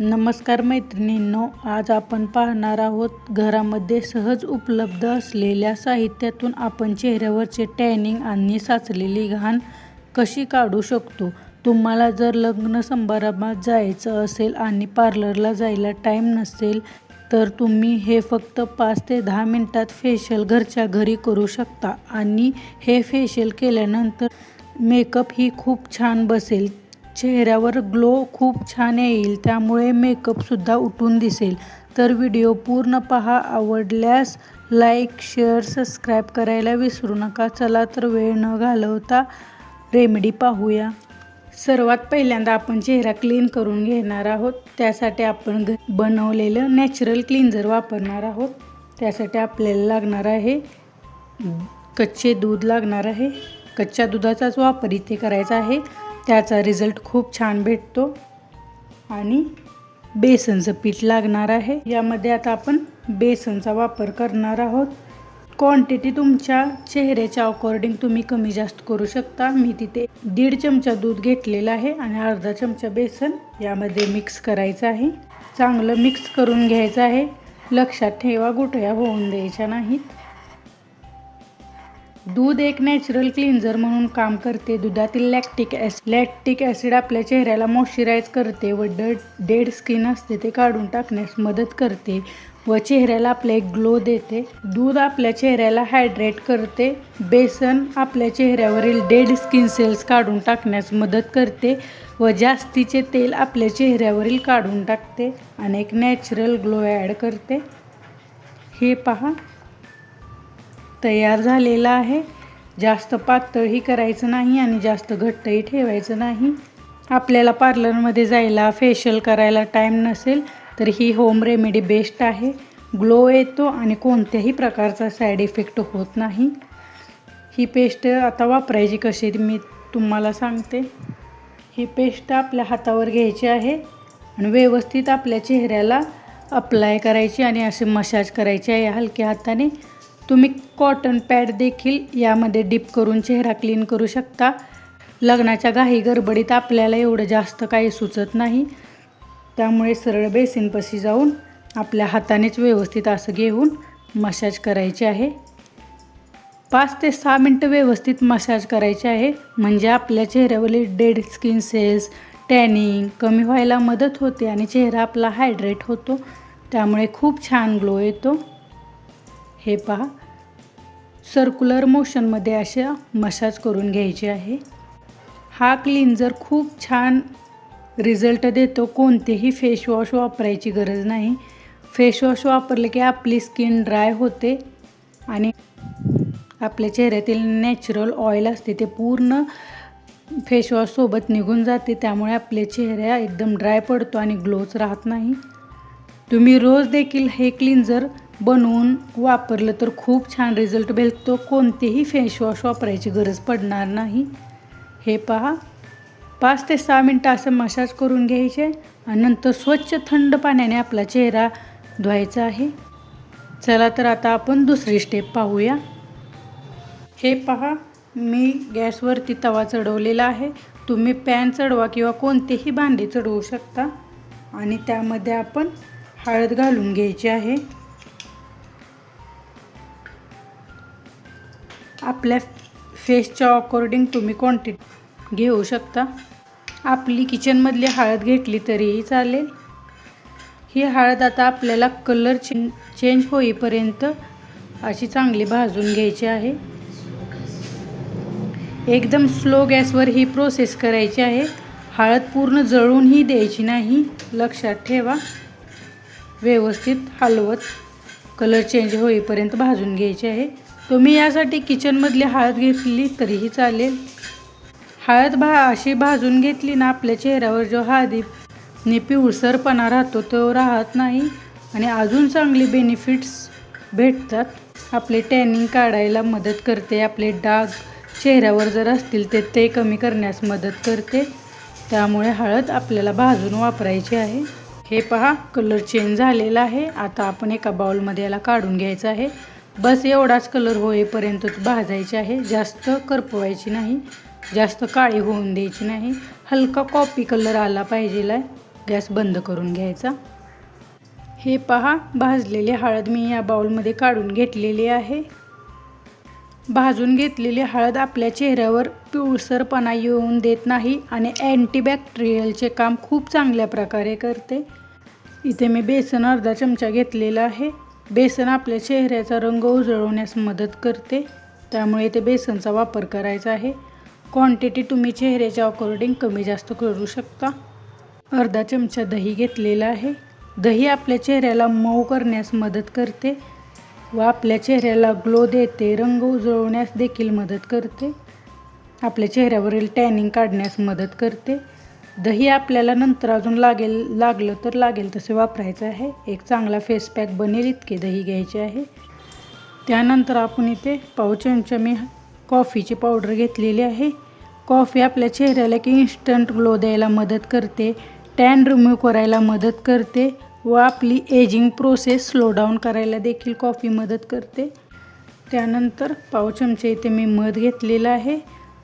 नमस्कार मैत्रिणींनो, आज आपण पाहणार आहोत घरामध्ये सहज उपलब्ध असलेल्या साहित्यातून आपण चेहऱ्यावरचे टॅनिंग आणि साचलेली घाण कशी काढू शकतो। तुम्हाला जर लग्न समारंभात जायचं असेल आणि पार्लरला जायला टाईम नसेल तर तुम्ही हे फक्त 5 ते 10 मिनिटात फेशियल घरच्या घरी करू शकता आणि हे फेशियल केल्यानंतर मेकअप ही खूप छान बसेल, चेहऱ्यावर ग्लो खूप छान येईल, त्यामुळे मेकअपसुद्धा उठून दिसेल। तर व्हिडिओ पूर्ण पहा, आवडल्यास लाईक शेअर सबस्क्राईब करायला विसरू नका। चला तर वेळ न घालवता रेमेडी पाहूया। सर्वात पहिल्यांदा आपण चेहरा क्लीन करून घेणार आहोत। त्यासाठी आपण बनवलेलं नॅचरल क्लीन्झर वापरणार आहोत। त्यासाठी आपल्याला लागणार आहे कच्चे दूध लागणार आहे। कच्च्या दुधाचाच वापर इथे करायचा आहे, त्याचा रिझल्ट खूप छान भेटतो। आणि बेसनचं पीठ लागणार आहे। यामध्ये आता आपण बेसनचा वापर करणार आहोत। क्वांटिटी तुमच्या चेहऱ्याच्या अकॉर्डिंग तुम्ही कमी जास्त करू शकता। मी तिथे 1.5 चमचा दूध घेतलेला आहे आणि अर्धा चमचा बेसन यामध्ये मिक्स करायचं आहे। चांगलं मिक्स करून घ्यायचं आहे। लक्षात ठेवा, गुठळ्या होऊन द्यायच्या नाहीत। दूध एक नॅचरल क्लीन्झर म्हणून काम करते। दुधातील लॅक्टिक ॲसिड आपल्या चेहऱ्याला मॉइश्चराइज करते व डेड स्किन असते ते काढून टाकण्यास मदत करते व चेहऱ्याला आपले एक ग्लो देते। दूध आपल्या चेहऱ्याला हायड्रेट करते। बेसन आपल्या चेहऱ्यावरील डेड स्किन सेल्स काढून टाकण्यास मदत करते व जास्तीचे तेल आपल्या चेहऱ्यावरील काढून टाकते आणि एक नॅचरल ग्लो ॲड करते। हे पहा, तयार झालेला आहे। जास्त पातळही करायचं नाही आणि जास्त घट्टही ठेवायचं नाही। आपल्याला पार्लरमध्ये जायला फेशियल करायला टाईम नसेल तर ही होम रेमेडी बेस्ट आहे। ग्लो येतो आणि कोणत्याही प्रकारचा साईड इफेक्ट होत नाही। ही पेस्ट आता वापरायची कशी मी तुम्हाला सांगते। ही पेस्ट आपल्या हातावर घ्यायची आहे आणि व्यवस्थित आपल्या चेहऱ्याला अप्लाय करायची आणि असे मसाज करायचे आहे हलक्या हाताने। तुम्ही कॉटन पॅड देखील यामध्ये डिप करून चेहरा क्लीन करू शकता। लग्नाच्या घाई गडबडीत आपल्याला एवढं जास्त काही सुचत नाही, त्यामुळे सरळ बेसिनपाशी जाऊन आपल्या हातानेच व्यवस्थित असं घेऊन मसाज करायचे आहे। 5 ते 6 मिनटं व्यवस्थित मसाज करायचे आहे, म्हणजे आपल्या चेहऱ्यावरील डेड स्किन सेल्स टॅनिंग कमी व्हायला मदत होते आणि चेहरा आपला हायड्रेट होतो, त्यामुळे खूप छान ग्लो येतो। हे पहा, सर्क्युलर मोशनमध्ये अशा मसाज करून घ्यायचे आहे। हा क्लीन्झर खूप छान रिझल्ट देतो। कोणतेही फेसवॉश वापरायची गरज नाही। फेसवॉश वापरले की आपली स्किन ड्राय होते आणि आपल्या चेहऱ्यातील नॅचरल ऑइल असते ते पूर्ण फेसवॉशसोबत निघून जाते, त्यामुळे आपले चेहरा एकदम ड्राय पडतो आणि ग्लोच राहत नाही। तुम्ही रोज देखील हे क्लीन्झर बनवून वापरलं तर खूप छान रिझल्ट भेटतो। कोणतेही फेसवॉश वापरायची गरज पडणार नाही। हे पहा, 5 ते 6 मिनटं असं मसाज करून घ्यायचे आणि नंतर स्वच्छ थंड पाण्याने आपला चेहरा धुवायचा आहे। चला तर आता आपण दुसरी स्टेप पाहूया। हे पहा, मी गॅसवरती तवा चढवलेला आहे। तुम्ही पॅन चढवा किंवा कोणतेही भांडे चढवू शकता आणि त्यामध्ये आपण हळद घालून घ्यायची आहे। आपल्या फेसच्या अकॉर्डिंग तुम्ही क्वांटिटी घेऊ शकता। आपली किचनमधली हळद घेतली तरीही चालेल। ही हळद आता आपल्याला कलर चेंज होईपर्यंत अशी चांगली भाजून घ्यायची आहे। एकदम स्लो गॅसवर ही प्रोसेस करायची आहे। हळद पूर्ण जळूनही द्यायची नाही, लक्षात ठेवा। व्यवस्थित हलवत कलर चेंज होईपर्यंत भाजून घ्यायची आहे। तुम्ही यासाठी किचनमधली हळद घेतली तरीही चालेल। हळद अशी भाजून घेतली ना, आपल्या चेहऱ्यावर जो हळदीने पिवळसरपणा राहतो तो राहत नाही आणि अजून चांगली बेनिफिट्स भेटतात। आपले टॅनिंग काढायला मदत करते। आपले डाग चेहऱ्यावर जर असतील तर ते कमी करण्यास मदत करते, त्यामुळे हळद आपल्याला भाजून वापरायची आहे। हे पहा, कलर चेंज झालेला आहे। आता आपण एका बाउलमध्ये याला काढून घ्यायचं आहे। बस एवढाच कलर होईपर्यंत भाजायचे आहे, जास्त करपवायची नाही, जास्त काळी होऊन द्यायची नाही। हलका कॉफी कलर आला पाहिजे। गॅस बंद करून घ्यायचा। हे पहा, भाजलेली हळद मी या बाउलमध्ये काढून घेतलेली आहे। भाजून घेतलेली हळद आपल्या चेहऱ्यावर पिवळसरपणा येऊन देत नाही आणि अँटीबॅक्टेरियलचे काम खूप चांगल्या प्रकारे करते। इथे मी बेसन अर्धा चमचा घेतलेला आहे। बेसन आपल्या चेहऱ्याचा रंग उजळवण्यास मदत करते, त्यामुळे इथे बेसनचा वापर करायचा आहे। क्वांटिटी तुम्ही चेहऱ्याच्या अकॉर्डिंग कमी जास्त करू शकता। अर्धा चमचा दही घेतलेला आहे। दही आपल्या चेहऱ्याला मऊ करण्यास मदत करते व आपल्या चेहऱ्याला ग्लो देते, रंग उजळवण्यास देखील मदत करते, आपल्या चेहऱ्यावरील टॅनिंग काढण्यास मदत करते। दही आपल्याला नंतर अजून लागलं तसे वापरायचं आहे। एक चांगला फेस पॅक बनेल इतके दही घ्यायचे आहे। त्यानंतर आपण इथे पाव चमचा मी कॉफीची पावडर घेतलेली आहे। कॉफी आपल्या चेहऱ्याला की इन्स्टंट ग्लो द्यायला मदत करते, टॅन रिमूव्ह करायला मदत करते व आपली एजिंग प्रोसेस स्लो डाऊन करायला देखील कॉफी मदत करते। त्यानंतर पाव चमचे इथे मी मध घेतलेला आहे।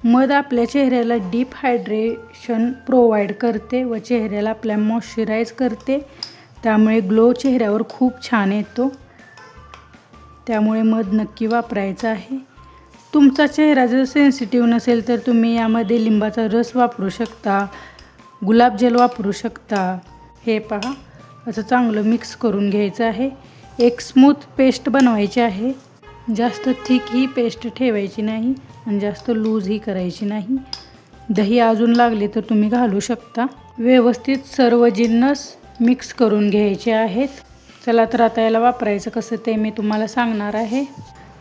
मध आपल्या चेहऱ्याला डीप हायड्रेशन प्रोव्हाइड करते व चेहऱ्याला आपल्या मॉइश्चराइज करते, त्यामुळे ग्लो चेहऱ्यावर खूप छान येतो। त्यामुळे मध नक्की वापरायचा आहे। तुमचा चेहरा जर सेन्सिटिव्ह नसेल तर तुम्ही यामध्ये लिंबाचा रस वापरू शकता, गुलाबजल वापरू शकता। हे पहा, असं चांगलं मिक्स करून घ्यायचं आहे। एक स्मूथ पेस्ट बनवायची आहे। जास्त थिक ही पेस्ट ठेवायची नाही आणि जास्त लूज ही करायची नाही। दही अजून लागले तर तुम्ही घालू शकता। व्यवस्थित सर्व जिन्नस मिक्स करून घ्यायचे आहेत। चला तर आता याला वापरायचं कसं ते मी तुम्हाला सांगणार आहे।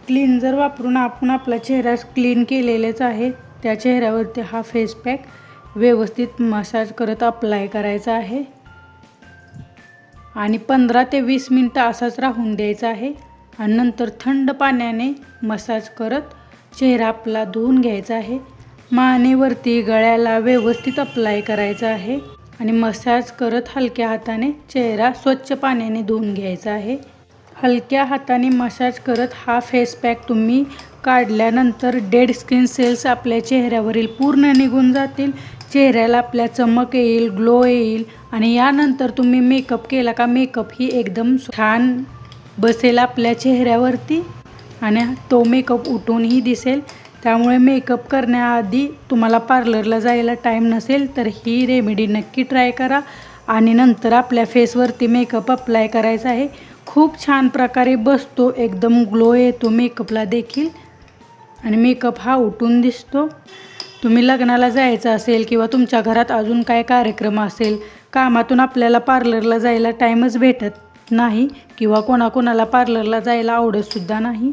क्लीन्झर वापरून आपण आपला चेहरा क्लीन केलेलेच आहे। त्या चेहऱ्यावरती हा फेस पॅक व्यवस्थित मसाज करत अप्लाय करायचा आहे आणि 15 ते 20 मिनिटं असाच राहून द्यायचा आहे आणि नंतर थंड पाण्याने मसाज करत चेहरा आपला धुवून घ्यायचा आहे। मानेवरती गळ्याला व्यवस्थित अप्लाय करायचा आहे आणि मसाज करत हलक्या हाताने चेहरा स्वच्छ पाण्याने धुवून घ्यायचा आहे। हलक्या हाताने मसाज करत हा फेस पॅक तुम्ही काढल्यानंतर डेड स्किन सेल्स आपल्या चेहऱ्यावरील पूर्ण निघून जातील, चेहऱ्याला आपल्या चमक येईल, ग्लो येईल आणि यानंतर तुम्ही मेकअप केला का मेकअप ही एकदम छान बसेल आपल्या चेहऱ्यावरती आणि तो मेकअप उठूनही दिसेल। त्यामुळे मेकअप करण्याआधी तुम्हाला पार्लरला जायला टाईम नसेल तर ही रेमेडी नक्की ट्राय करा आणि नंतर आपल्या फेसवरती मेकअप अप्लाय करायचा आहे। खूप छान प्रकारे बसतो, एकदम ग्लो येतो मेकअपला देखील आणि मेकअप हा उठून दिसतो। तुम्ही लग्नाला जायचं असेल किंवा तुमच्या घरात अजून काय कार्यक्रम असेल, कामातून आपल्याला पार्लरला जायला टाईमच भेटत नाही किंवा कोणाकोणाला पार्लरला जायला आवडतसुद्धा नाही,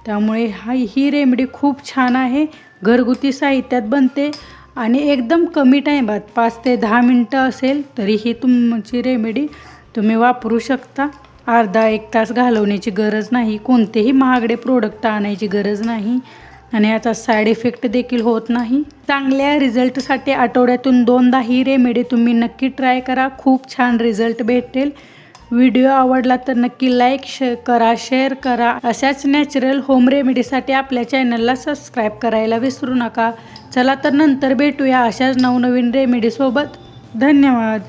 त्यामुळे ही रेमेडी खूप छान आहे। घरगुती साहित्यात बनते आणि एकदम कमी टाईमात 5 ते 10 मिनटं असेल तरी ही तुमची रेमेडी तुम्ही वापरू शकता। अर्धा 1 तास घालवण्याची गरज नाही, कोणतेही महागडे प्रोडक्ट आणायची गरज नाही आणि याचा साईड इफेक्ट देखील होत नाही। चांगल्या रिझल्टसाठी आठवड्यातून 2दा ही रेमेडी तुम्ही नक्की ट्राय करा, खूप छान रिझल्ट भेटेल। व्हिडिओ आवडला तर नक्की लाईक करा, शेअर करा। अशाच नॅचरल होम रेमेडीसाठी आपल्या चॅनलला सबस्क्राईब करायला विसरू नका। चला तर नंतर भेटूया अशाच नवनवीन रेमेडीसोबत। धन्यवाद।